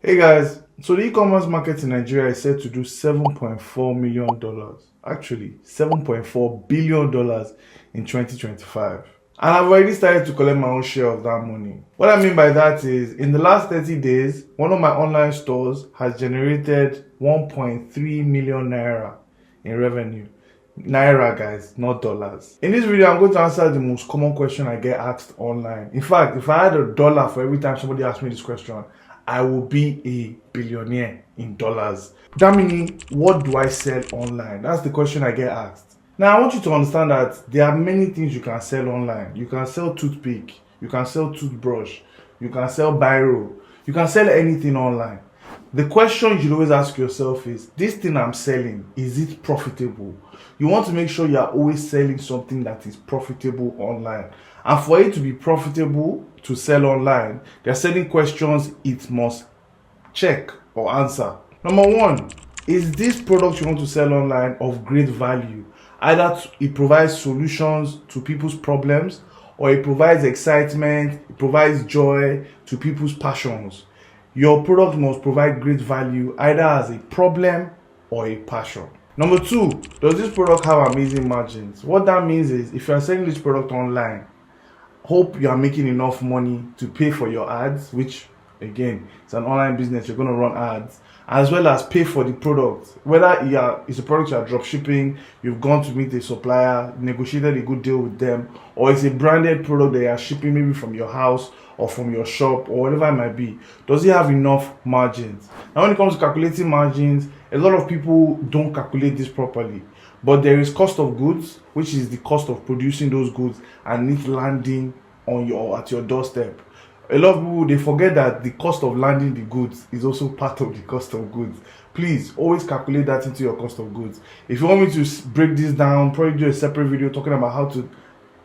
Hey guys, so the e-commerce market in Nigeria is set to do $7.4 million, actually $7.4 billion in 2025. And I've already started to collect my own share of that money. What I mean by that is, in the last 30 days, one of my online stores has generated 1.3 million naira in revenue. Naira, guys, not dollars. In this video, I'm going to answer the most common question I get asked online. In fact, if I had $1 for every time somebody asked me this question, I will be a billionaire in dollars. Damini, what do I sell online? That's the question I get asked. Now, I want you to understand that there are many things you can sell online. You can sell toothpick, you can sell toothbrush, you can sell biro, you can sell anything online. The question you should always ask yourself is, this thing I'm selling, is it profitable? You want to make sure you are always selling something that is profitable online. And for it to be profitable to sell online, there are certain questions it must check or answer. Number one, is this product you want to sell online of great value? Either it provides solutions to people's problems, or it provides excitement, it provides joy to people's passions. Your product must provide great value either as a problem or a passion. Number two, does this product have amazing margins? What that means is, if you are selling this product online, hope you are making enough money to pay for your ads, which again, it's an online business, you're going to run ads, as well as pay for the product. Whether it's a product you are drop shipping, you've gone to meet a supplier, negotiated a good deal with them, or it's a branded product that you are shipping maybe from your house or from your shop or whatever it might be. Does it have enough margins? Now, when it comes to calculating margins, a lot of people don't calculate this properly. But there is cost of goods, which is the cost of producing those goods and it landing at your doorstep. A lot of people, they forget that the cost of landing the goods is also part of the cost of goods. Please always calculate that into your cost of goods. If you want me to break this down, probably do a separate video talking about how to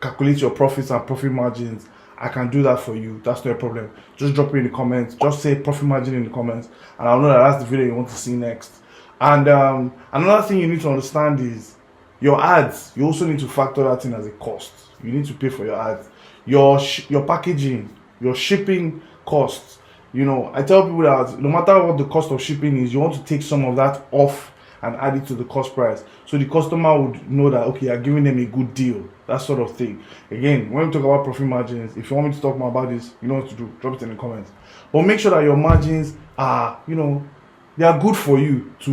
calculate your profits and profit margins. I can do that for you. That's no problem. Just drop it in the comments. Just say profit margin in the comments, and I'll know that that's the video you want to see next. And another thing you need to understand is your ads. You also need to factor that in as a cost. You need to pay for your ads, your packaging, your shipping costs. You know, I tell people that no matter what the cost of shipping is, you want to take some of that off and add it to the cost price, so the customer would know that, okay, you're giving them a good deal, that sort of thing. Again, when we talk about profit margins, if you want me to talk more about this, you know what to do, drop it in the comments. But make sure that your margins are, they are good for you to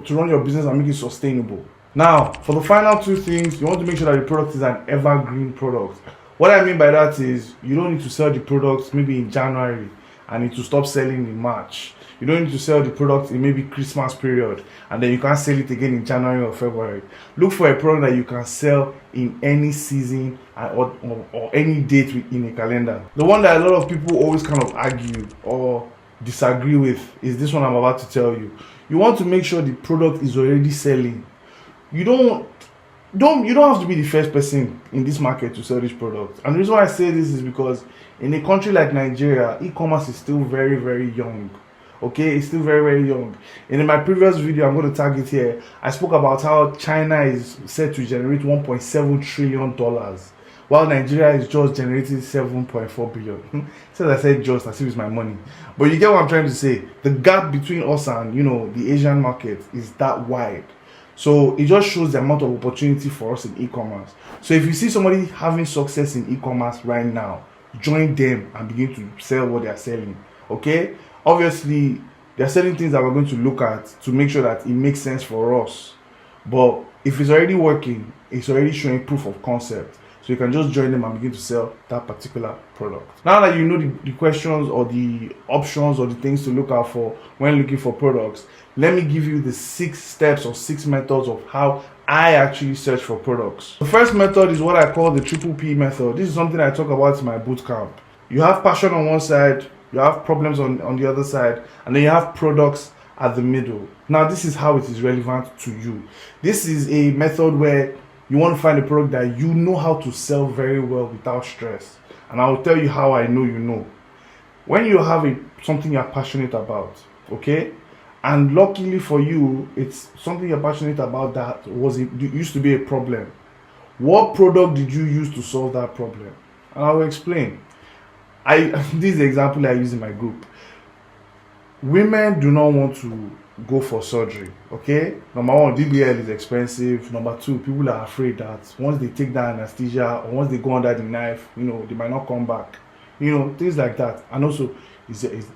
run your business and make it sustainable. Now, for the final two things, you want to make sure that the product is an evergreen product. What I mean by that is, you don't need to sell the product maybe in January and need to stop selling in March. You don't need to sell the product in maybe Christmas period and then you can't sell it again in January or February. Look for a product that you can sell in any season or any date in a calendar. The one that a lot of people always kind of argue or disagree with is this one I'm about to tell you. You want to make sure the product is already selling. You don't have to be the first person in this market to sell this product. And the reason why I say this is because in a country like Nigeria, e-commerce is still very, very young. Okay, it's still very, very young. And in my previous video, I'm going to tag it here, I spoke about how China is set to generate $1.7 trillion, while Nigeria is just generating 7.4 billion. Since I said just, as if it's my money. But you get what I'm trying to say. The gap between us and, the Asian market is that wide. So it just shows the amount of opportunity for us in e-commerce. So if you see somebody having success in e-commerce right now, join them and begin to sell what they are selling. Okay? Obviously, there are certain things that we're going to look at to make sure that it makes sense for us. But if it's already working, it's already showing proof of concept. So you can just join them and begin to sell that particular product. Now that you know the questions or the options or the things to look out for when looking for products, let me give you the 6 steps or 6 methods of how I actually search for products. The first method is what I call the triple P method. This is something I talk about in my bootcamp. You have passion on one side, you have problems on the other side, and then you have products at the middle. Now, this is how it is relevant to you. This is a method where you want to find a product that you know how to sell very well without stress. And I will tell you how I know you know. When you have something you're passionate about, okay? And luckily for you, it's something you're passionate about that used to be a problem. What product did you use to solve that problem? And I will explain. This is the example I use in my group. women do not want to go for surgery. Okay, number one, DBL is expensive. Number two, people are afraid that once they take that anesthesia or once they go under the knife, they might not come back. Things like that. And also,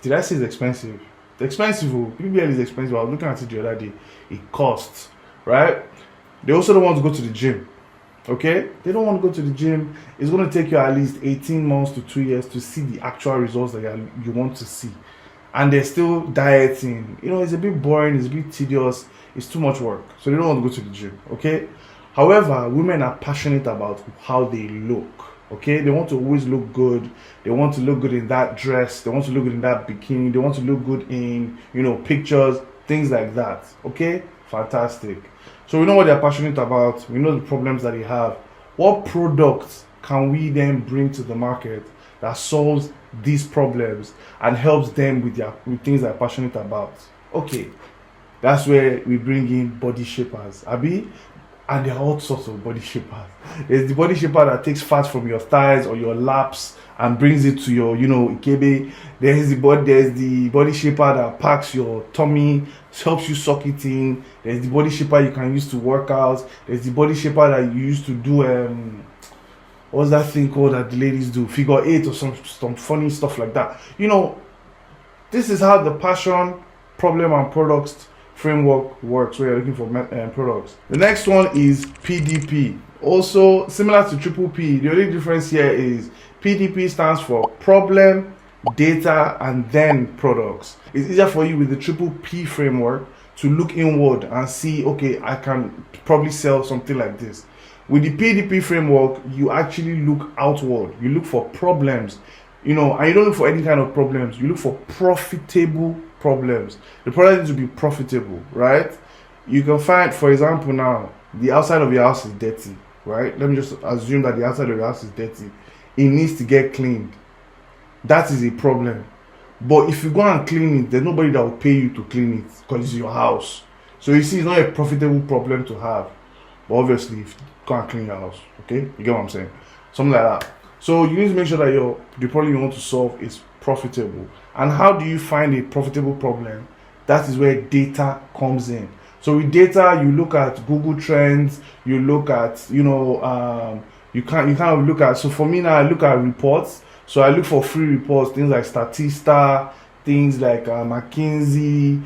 did I say it's expensive? It's expensive. DBL is expensive. I was looking at it the other day. It costs, right? They also don't want to go to the gym. Okay, they don't want to go to the gym. It's going to take you at least 18 months to 2 years to see the actual results that you want to see. And they're still dieting. It's a bit boring, it's a bit tedious, it's too much work. So they don't want to go to the gym. Okay. However, women are passionate about how they look. Okay, they want to always look good. They want to look good in that dress. They want to look good in that bikini. They want to look good in pictures, things like that. Okay, fantastic. So we know what they're passionate about. We know the problems that they have. What products can we then bring to the market that solves these problems and helps them with things they're passionate about? Okay, that's where we bring in body shapers, Abi. And there are all sorts of body shapers. There's the body shaper that takes fat from your thighs or your laps and brings it to your, ikebe. There's the body shaper that packs your tummy, helps you suck it in. There's the body shaper you can use to work out. There's the body shaper that you use to do what's that thing called that the ladies do? Figure 8 or some funny stuff like that. This is how the passion, problem, and products framework works where you're looking for products. The next one is PDP. Also similar to triple P, the only difference here is PDP stands for problem, data, and then products. It's easier for you with the triple P framework to look inward and see, okay, I can probably sell something like this. With the PDP framework, you actually look outward. You look for problems, and you don't look for any kind of problems. You look for profitable problems. The product needs to be profitable, right? You can find, for example, now the outside of your house is dirty, right? Let me just assume that the outside of your house is dirty. It needs to get cleaned. That is a problem. But if you go and clean it, there's nobody that will pay you to clean it because it's your house. So you see, it's not a profitable problem to have. But obviously, if you go and clean your house, okay? You get what I'm saying? Something like that. So you need to make sure that the problem you want to solve is profitable. And how do you find a profitable problem? That is where data comes in. So with data, you look at Google Trends, you look at, you kind of look at, so for me now, I look at reports. So I look for free reports, things like Statista, things like McKinsey,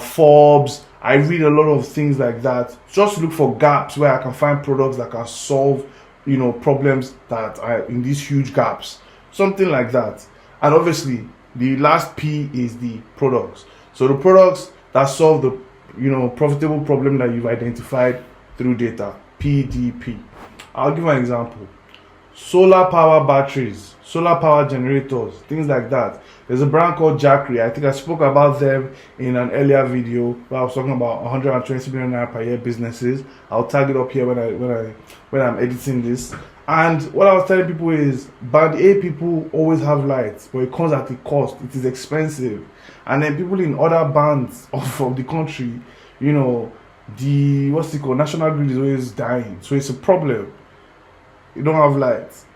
Forbes. I read a lot of things like that. Just look for gaps where I can find products that can solve, problems that are in these huge gaps. Something like that. And obviously, the last P is the products. So the products that solve the profitable problem that you've identified through data. PDP. I'll give an example. Solar power batteries, solar power generators, things like that. There's a brand called Jackery. I think I spoke about them in an earlier video where I was talking about 120 million naira per year businesses. I'll tag it up here when I'm editing this. And what I was telling people is, band A people always have lights, but it comes at a cost. It is expensive. And then people in other bands of the country, the national grid is always dying. So it's a problem. You don't have lights.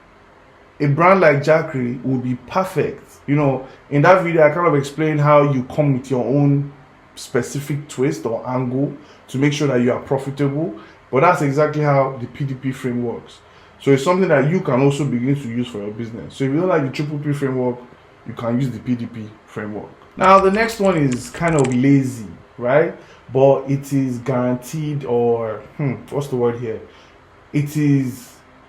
A brand like Jackery would be perfect. In that video, I kind of explained how you come with your own specific twist or angle to make sure that you are profitable. But that's exactly how the PDP framework works. So it's something that you can also begin to use for your business. So if you don't like the triple P framework, you can use the PDP framework. Now, the next one is kind of lazy, right? But it is guaranteed, or what's the word here?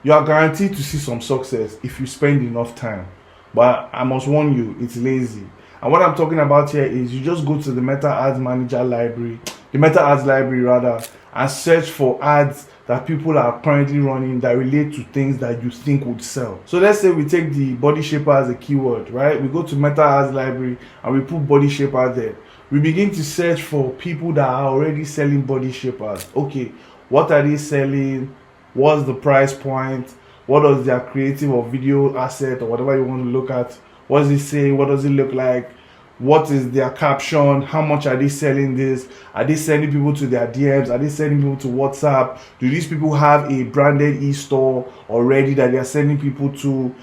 You are guaranteed to see some success if you spend enough time. But I must warn you, it's lazy. And what I'm talking about here is you just go to the Meta Ads Manager library, the Meta Ads library rather, and search for ads that people are currently running that relate to things that you think would sell. So let's say we take the body shaper as a keyword, right? We go to Meta Ads library and we put body shaper there. We begin to search for people that are already selling body shapers. Okay, what are they selling? What's the price point? What does their creative or video asset or whatever you want to look at? What does it say? What does it look like? what is their caption, how much are they selling this, are they sending people to their DMs, are they sending people to WhatsApp, do these people have a branded e-store already that they are sending people to.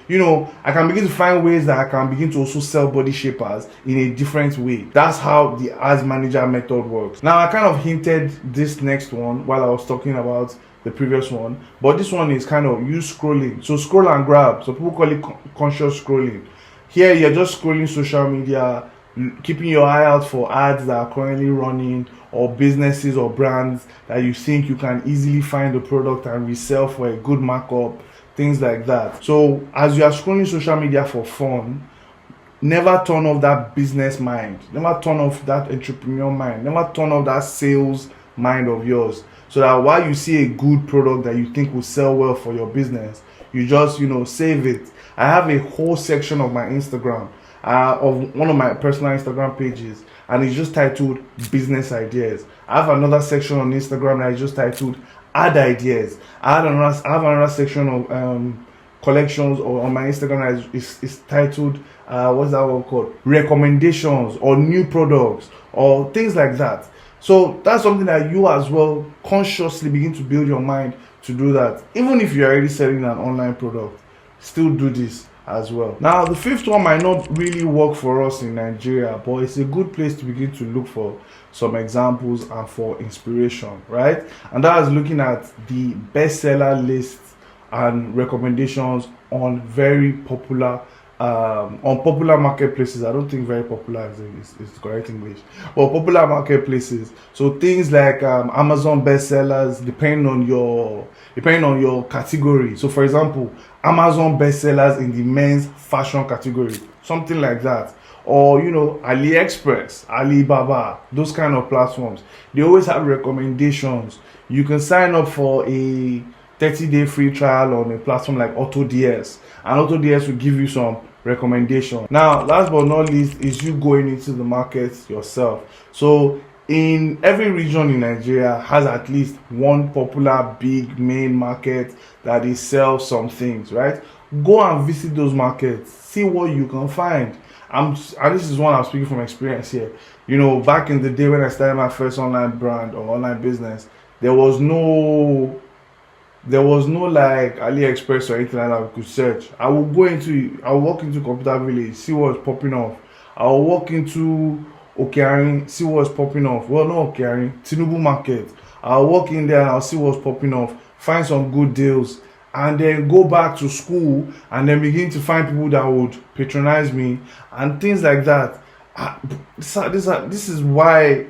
I can begin to find ways that I can begin to also sell body shapers in a different way. That's how the ads manager method works. Now, I kind of hinted this next one while I was talking about the previous one, but this one is kind of you scrolling. So scroll and grab. So people call it conscious scrolling. Here you're just scrolling social media, keeping your eye out for ads that are currently running, or businesses or brands that you think you can easily find the product and resell for a good markup, things like that. So as you are scrolling social media for fun, never turn off that business mind, never turn off that entrepreneur mind, never turn off that sales mind of yours, so that while you see a good product that you think will sell well for your business, you just save it. I have a whole section of my Instagram, of one of my personal Instagram pages, and it's just titled business ideas. I have another section on Instagram that is just titled ad ideas. I have another section of collections, or on my Instagram that is titled what's that one called, recommendations, or new products, or things like that. So that's something that you as well consciously begin to build your mind to do that. Even if you're already selling an online product, still do this as well. Now, the fifth one might not really work for us in Nigeria, but it's a good place to begin to look for some examples and for inspiration, right? And that is looking at the bestseller lists and recommendations on very popular on popular marketplaces. I don't think very popular is the correct English, but popular marketplaces. So things like Amazon bestsellers, depending on your category. So for example, Amazon bestsellers in the men's fashion category, something like that. Or AliExpress, Alibaba, those kind of platforms, they always have recommendations. You can sign up for a 30-day free trial on a platform like AutoDS, and AutoDS will give you some recommendation. Now, last but not least is you going into the market yourself. So in every region in Nigeria has at least one popular big main market that they sell some things, right? Go and visit those markets, see what you can find. And this is one I'm speaking from experience here. Back in the day when I started my first online brand or online business, there was no like AliExpress or anything like that we could search. I will walk into Computer Village, see what's popping off. I will walk into Okearin, see what's popping off. Well, not Okearin, Tinubu Market. I'll walk in there and I'll see what's popping off, find some good deals, and then go back to school and then begin to find people that would patronize me and things like that. This is why,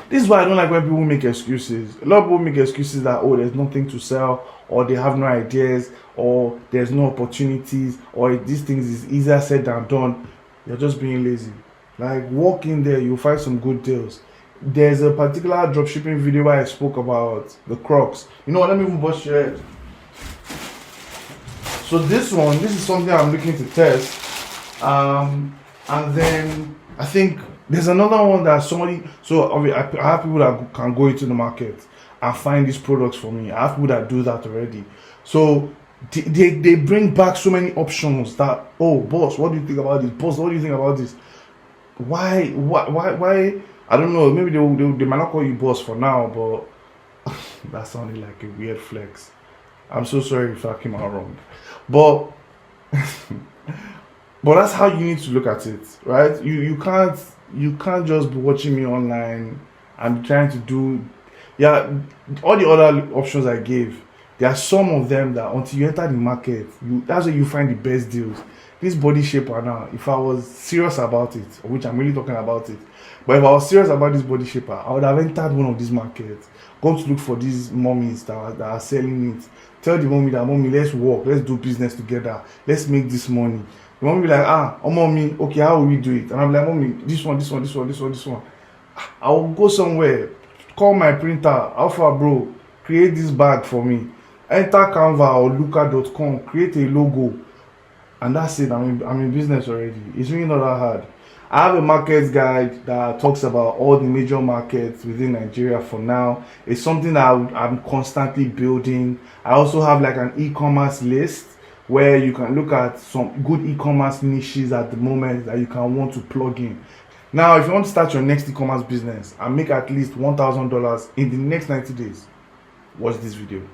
this is why I don't like when people make excuses. A lot of people make excuses that, there's nothing to sell, or they have no ideas, or there's no opportunities, or these things is easier said than done. You're just being lazy. Walk in there, you'll find some good deals. There's a particular dropshipping video where I spoke about the Crocs. Let me even bust your head. So this is something I'm looking to test. And then I think there's another one that somebody, so I have people that can go into the market and find these products for me. I have people that do that already. So they bring back so many options that, boss, what do you think about this? Boss, what do you think about this? Why? I don't know. Maybe they might not call you boss for now, but that sounded like a weird flex. I'm so sorry if I came out wrong. But that's how you need to look at it, right? You can't just be watching me online and trying to do all the other options I gave. There are some of them that until you enter the market, that's where you find the best deals. This body shaper now, if I was serious about it, which I'm really talking about it, but if I was serious about this body shaper, I would have entered one of these markets, gone to look for these mummies that are selling it. Tell the mommy, let's work, let's do business together, let's make this money. The mommy be like, mommy, okay, how will we do it? And I'm like, mommy, this one. I will go somewhere, call my printer, Alpha bro, create this bag for me. Enter Canva or Luca.com, create a logo, and that's it. I'm in business already. It's really not that hard. I have a market guide that talks about all the major markets within Nigeria for now. It's something that I'm constantly building. I also have like an e-commerce list where you can look at some good e-commerce niches at the moment that you can want to plug in. Now, if you want to start your next e-commerce business and make at least $1,000 in the next 90 days, watch this video.